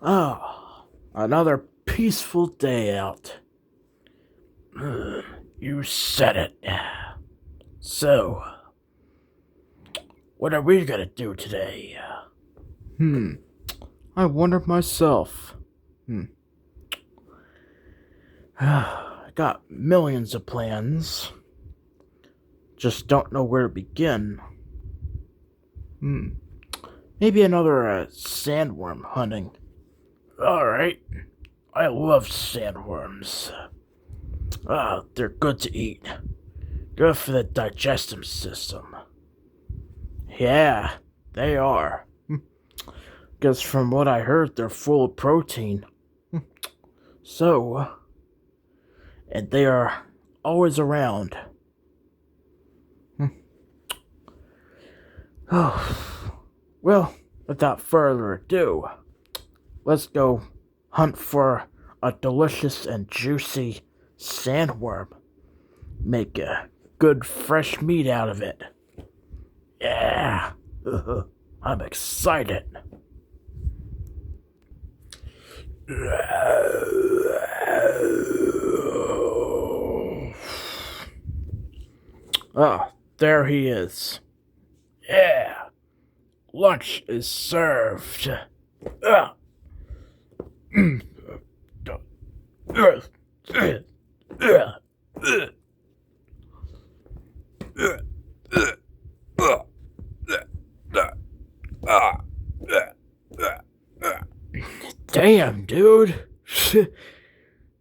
Ah, another peaceful day out. You said it. So, what are we gonna do today? Hmm, I wonder myself. Hmm. I got millions of plans. Just don't know where to begin. Hmm. Maybe another sandworm hunting. Alright. I love sandworms. They're good to eat. Good for the digestive system. Yeah, they are. Because from what I heard, they're full of protein. So, and they are always around. Oh, well, without further ado, let's go hunt for a delicious and juicy sandworm. Make a good fresh meat out of it. Yeah, I'm excited. Oh, there he is. Yeah, lunch is served. Ah. Damn, dude.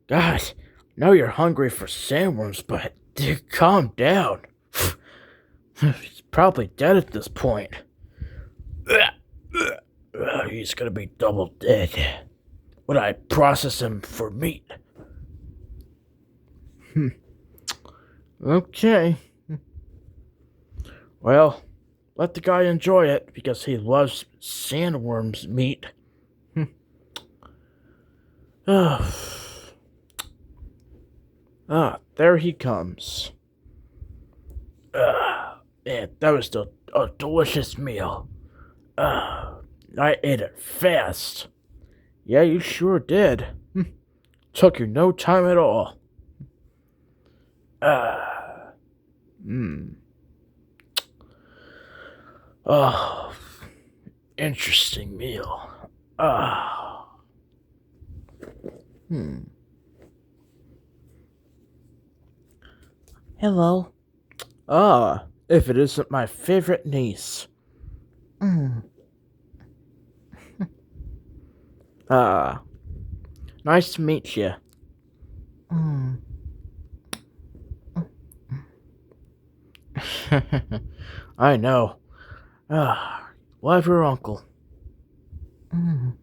God, know you're hungry for sandworms, but dude, calm down. He's probably dead at this point. He's gonna be double dead when I process him for meat. Okay. Well, let the guy enjoy it because he loves sandworms meat. There he comes. Man, that was a delicious meal. I ate it fast. Yeah, you sure did. Took you no time at all. Hmm. Oh, interesting meal. Hmm. Hello. If it isn't my favorite niece. Mm. Nice to meet you. Mm. I know. Love your uncle. Mm.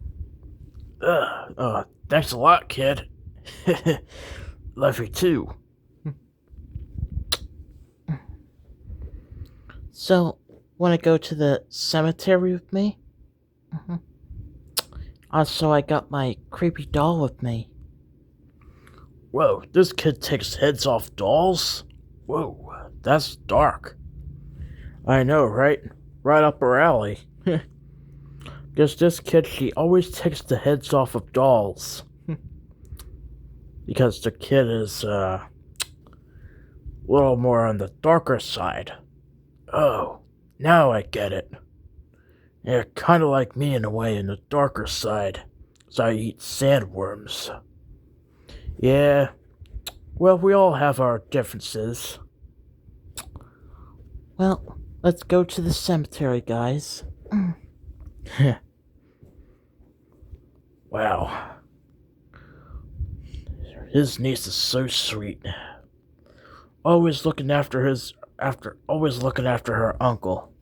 Thanks a lot, kid. Love you too. So, want to go to the cemetery with me? Mm-hmm. Also, I got my creepy doll with me. Whoa, this kid takes heads off dolls? Whoa, that's dark. I know, right? Right up her alley. Because this kid, she always takes the heads off of dolls. Because the kid is, a little more on the darker side. Oh, now I get it. Yeah, kinda like me in a way, in the darker side. So I eat sandworms. Yeah, well, we all have our differences. Well, let's go to the cemetery, guys. Wow. His niece is so sweet. Always looking after her uncle.